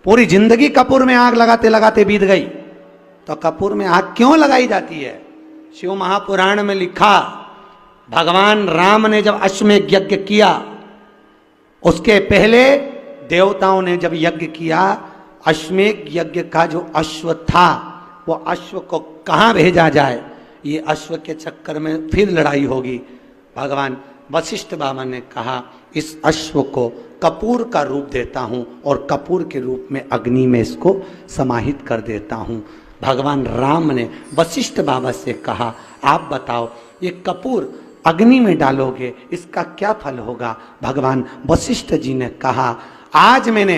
पूरी जिंदगी कपूर में आग लगाते लगाते बीत गई, तो कपूर में आग क्यों लगाई जाती है? शिव महापुराण में लिखा, भगवान राम ने जब अश्वमेध यज्ञ किया, उसके पहले देवताओं ने जब यज्ञ किया, अश्वमेध यज्ञ का जो अश्व था, वो अश्व को कहाँ भेजा जाए, ये अश्व के चक्कर में फिर लड़ाई होगी। भगवान वशिष्ठ बाबा ने कहा, इस अश्व को कपूर का रूप देता हूं और कपूर के रूप में अग्नि में इसको समाहित कर देता हूं। भगवान राम ने वशिष्ठ बाबा से कहा, आप बताओ ये कपूर अग्नि में डालोगे, इसका क्या फल होगा? भगवान वशिष्ठ जी ने कहा, आज मैंने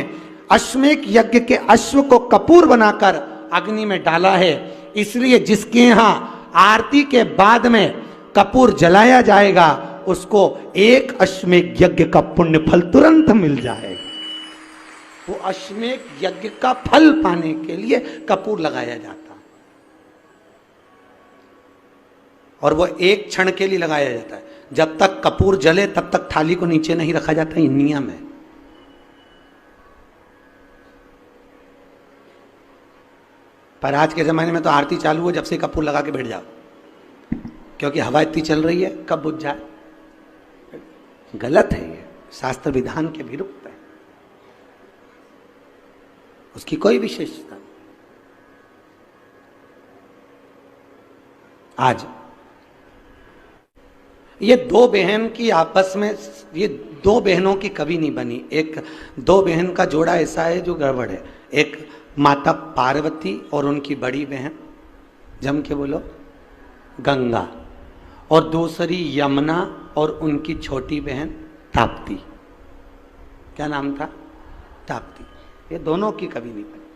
अश्वमेध यज्ञ के अश्व को कपूर बनाकर अग्नि में डाला है, इसलिए जिसके यहां आरती के बाद में कपूर जलाया जाएगा, उसको एक अश्वमेध यज्ञ का पुण्य फल तुरंत मिल जाएगा। वो अश्वमेध यज्ञ का फल पाने के लिए कपूर लगाया जाता, और वो एक क्षण के लिए लगाया जाता है। जब तक कपूर जले तब तक थाली को नीचे नहीं रखा जाता, ये नियम है। पर आज के जमाने में तो आरती चालू हो जब से कपूर लगा के बैठ जाओ, क्योंकि हवा इतनी चल रही है, कब बुझ जाए। गलत है, ये शास्त्र विधान के विरुद्ध है, उसकी कोई विशेषता नहीं। आज ये दो बहन की आपस में, ये दो बहनों की कभी नहीं बनी। एक दो बहन का जोड़ा ऐसा है जो गड़बड़ है। एक माता पार्वती और उनकी बड़ी बहन, जम के बोलो, गंगा, और दूसरी यमुना और उनकी छोटी बहन ताप्ती। क्या नाम था? ताप्ती। ये दोनों की कभी नहीं बनी।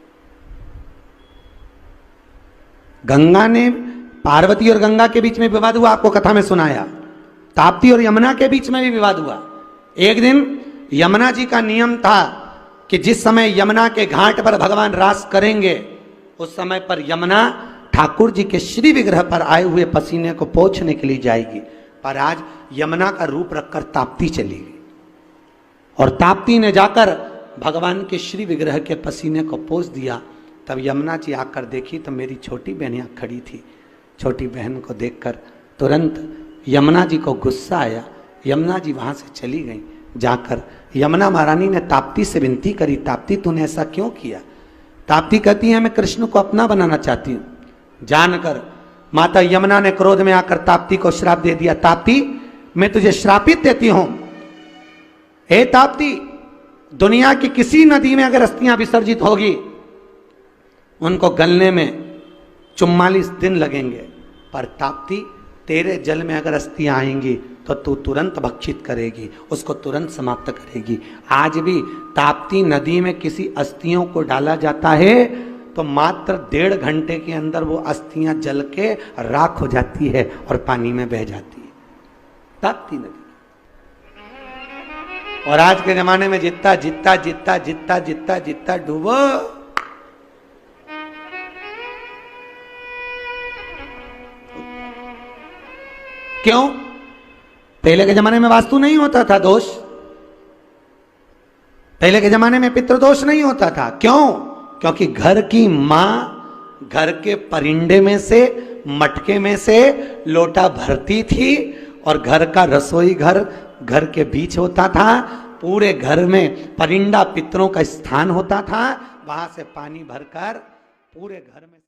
गंगा ने, पार्वती और गंगा के बीच में विवाद हुआ, आपको कथा में सुनाया। ताप्ती और यमुना के बीच में भी विवाद हुआ। एक दिन यमुना जी का नियम था कि जिस समय यमुना के घाट पर भगवान रास करेंगे, उस समय पर यमुना ठाकुर जी के श्री विग्रह पर आए हुए पसीने को पोंछने के लिए जाएगी। पर आज यमुना का रूप रखकर ताप्ती चली गई, और ताप्ती ने जाकर भगवान के श्री विग्रह के पसीने को पोंछ दिया। तब यमुना जी आकर देखी तो मेरी छोटी बहन यहाँ खड़ी थी। छोटी बहन को देखकर तुरंत यमुना जी को गुस्सा आया। यमुना जी वहां से चली गई। जाकर यमुना महारानी ने ताप्ती से विनती करी, ताप्ती तूने ऐसा क्यों किया? ताप्ती कहती है, मैं कृष्ण को अपना बनाना चाहती हूँ। जानकर माता यमुना ने क्रोध में आकर ताप्ती को श्राप दे दिया। ताप्ती, मैं तुझे श्रापित देती हूं। हे ताप्ती, दुनिया की किसी नदी में अगर अस्थियां विसर्जित होगी, उनको गलने में 44 दिन लगेंगे, पर ताप्ती तेरे जल में अगर अस्थियां आएंगी तो तू तुरंत भक्षित करेगी, उसको तुरंत समाप्त करेगी। आज भी ताप्ती नदी में किसी अस्थियों को डाला जाता है तो मात्र 1.5 घंटे के अंदर वो अस्थियां जल के राख हो जाती है और पानी में बह जाती है, ताप्ती नदी। और आज के जमाने में जितना जितना जितना जितना जितना जितना डूबो, क्यों? पहले के जमाने में वास्तु नहीं होता था दोष, पहले के जमाने में पितृदोष नहीं होता था। क्यों? क्योंकि घर की मां घर के परिंदे में से, मटके में से लोटा भरती थी, और घर का रसोई घर के बीच होता था। पूरे घर में परिंदा पितरों का स्थान होता था, वहां से पानी भरकर पूरे घर में